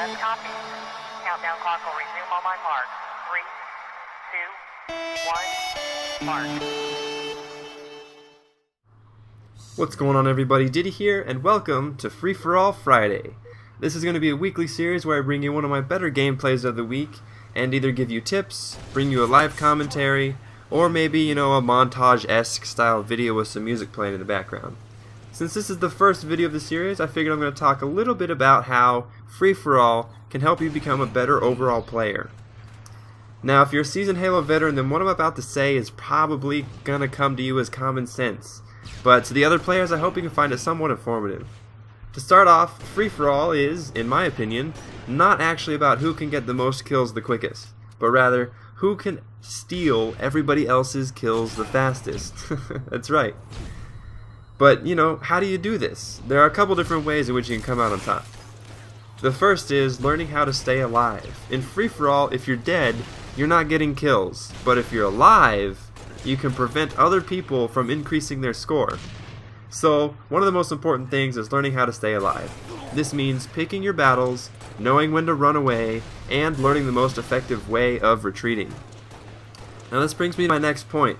left copy. Countdown clock will resume on my mark. 3, 2, 1, mark. What's going on, everybody? Ditty here, and welcome to Free For All Friday. This is going to be a weekly series where I bring you one of my better gameplays of the week and either give you tips, bring you a live commentary, or maybe, a montage-esque style video with some music playing in the background. Since this is the first video of the series, I figured I'm going to talk a little bit about how Free For All can help you become a better overall player. Now, if you're a seasoned Halo veteran, then what I'm about to say is probably going to come to you as common sense. But to the other players, I hope you can find it somewhat informative. To start off, Free For All is, in my opinion, not actually about who can get the most kills the quickest, but rather who can steal everybody else's kills the fastest. That's right. But, how do you do this? There are a couple different ways in which you can come out on top. The first is learning how to stay alive. In Free For All, if you're dead, you're not getting kills, but if you're alive, you can prevent other people from increasing their score. So, one of the most important things is learning how to stay alive. This means picking your battles, knowing when to run away, and learning the most effective way of retreating. Now this brings me to my next point.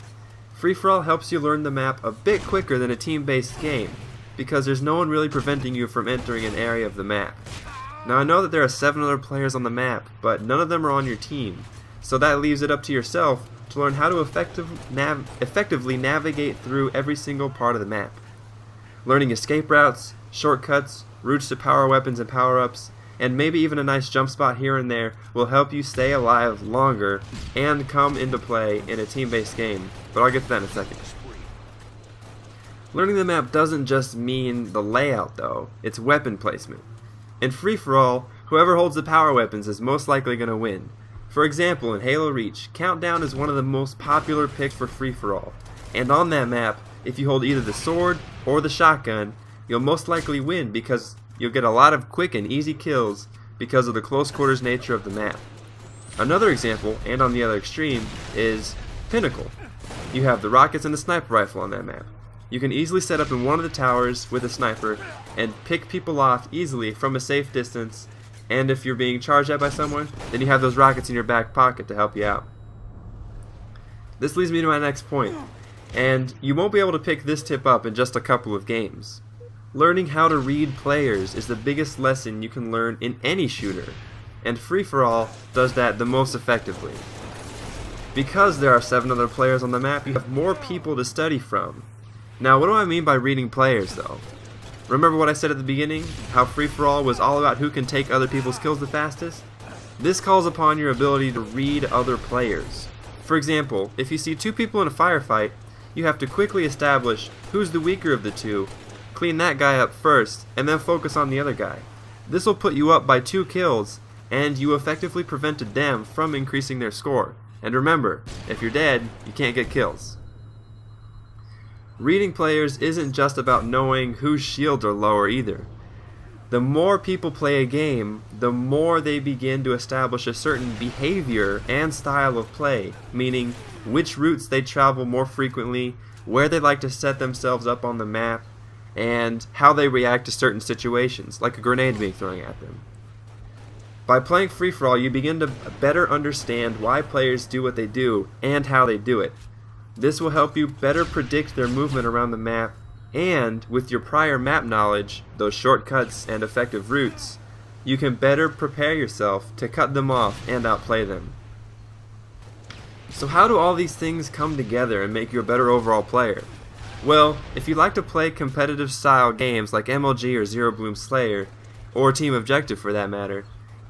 Free For All helps you learn the map a bit quicker than a team-based game, because there's no one really preventing you from entering an area of the map. Now I know that there are 7 other players on the map, but none of them are on your team, so that leaves it up to yourself to learn how to effectively navigate through every single part of the map. Learning escape routes, shortcuts, routes to power weapons and power-ups, and maybe even a nice jump spot here and there will help you stay alive longer and come into play in a team-based game, but I'll get to that in a second. Learning the map doesn't just mean the layout though, it's weapon placement. In Free For All, whoever holds the power weapons is most likely going to win. For example, in Halo Reach, Countdown is one of the most popular picks for Free For All, and on that map, if you hold either the sword or the shotgun, you'll most likely win because you'll get a lot of quick and easy kills because of the close quarters nature of the map. Another example, and on the other extreme, is Pinnacle. You have the rockets and the sniper rifle on that map. You can easily set up in one of the towers with a sniper and pick people off easily from a safe distance, and if you're being charged at by someone, then you have those rockets in your back pocket to help you out. This leads me to my next point, and you won't be able to pick this tip up in just a couple of games. Learning how to read players is the biggest lesson you can learn in any shooter, and Free For All does that the most effectively. Because there are 7 other players on the map, you have more people to study from. Now, what do I mean by reading players, though? Remember what I said at the beginning? How Free For All was all about who can take other people's kills the fastest? This calls upon your ability to read other players. For example, if you see 2 people in a firefight, you have to quickly establish who's the weaker of the 2, clean that guy up first, and then focus on the other guy. This will put you up by 2 kills, and you effectively prevented them from increasing their score. And remember, if you're dead, you can't get kills. Reading players isn't just about knowing whose shields are lower either. The more people play a game, the more they begin to establish a certain behavior and style of play, meaning which routes they travel more frequently, where they like to set themselves up on the map, and how they react to certain situations, like a grenade being thrown at them. By playing Free For All, you begin to better understand why players do what they do and how they do it. This will help you better predict their movement around the map, and with your prior map knowledge, those shortcuts and effective routes, you can better prepare yourself to cut them off and outplay them. So how do all these things come together and make you a better overall player? Well, if you like to play competitive style games like MLG or Zero Bloom Slayer, or Team Objective for that matter,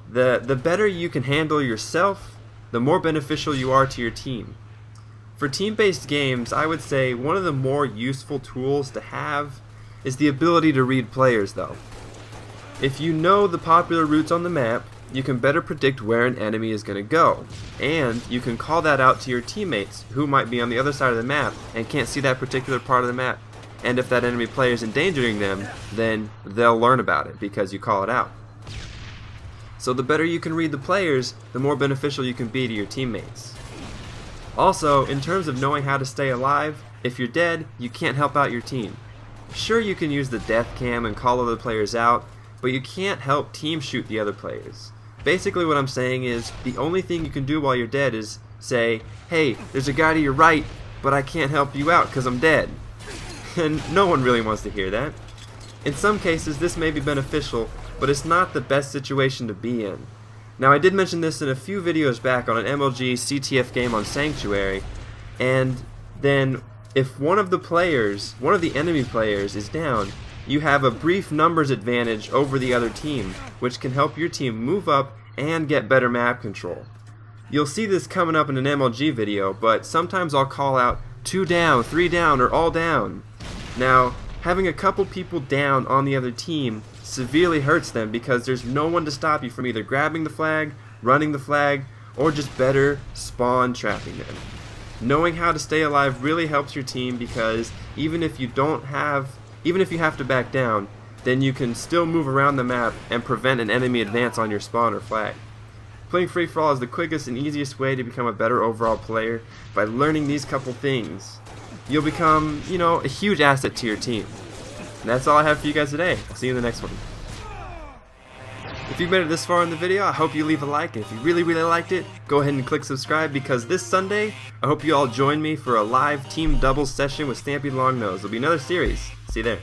the better you can handle yourself, the more beneficial you are to your team. For team-based games, I would say one of the more useful tools to have is the ability to read players though. If you know the popular routes on the map, you can better predict where an enemy is going to go, and you can call that out to your teammates who might be on the other side of the map and can't see that particular part of the map, and if that enemy player is endangering them, then they'll learn about it because you call it out. So the better you can read the players, the more beneficial you can be to your teammates. Also, in terms of knowing how to stay alive, if you're dead, you can't help out your team. Sure, you can use the death cam and call other players out, but you can't help team shoot the other players. Basically what I'm saying is, the only thing you can do while you're dead is say, hey, there's a guy to your right, but I can't help you out because I'm dead. And no one really wants to hear that. In some cases this may be beneficial, but it's not the best situation to be in. Now I did mention this in a few videos back on an MLG CTF game on Sanctuary, and then if one of the enemy players is down, you have a brief numbers advantage over the other team, which can help your team move up and get better map control. You'll see this coming up in an MLG video, but sometimes I'll call out 2 down, 3 down, or all down. Now, having a couple people down on the other team severely hurts them because there's no one to stop you from either grabbing the flag, running the flag, or just better spawn trapping them. Knowing how to stay alive really helps your team because even if you have to back down, then you can still move around the map and prevent an enemy advance on your spawn or flag. Playing free-for-all is the quickest and easiest way to become a better overall player by learning these couple things. You'll become, a huge asset to your team. And that's all I have for you guys today. I'll see you in the next one. If you've made it this far in the video, I hope you leave a like, and if you really liked it, go ahead and click subscribe because this Sunday, I hope you all join me for a live team doubles session with Stampy Longnose. There'll be another series. See you there.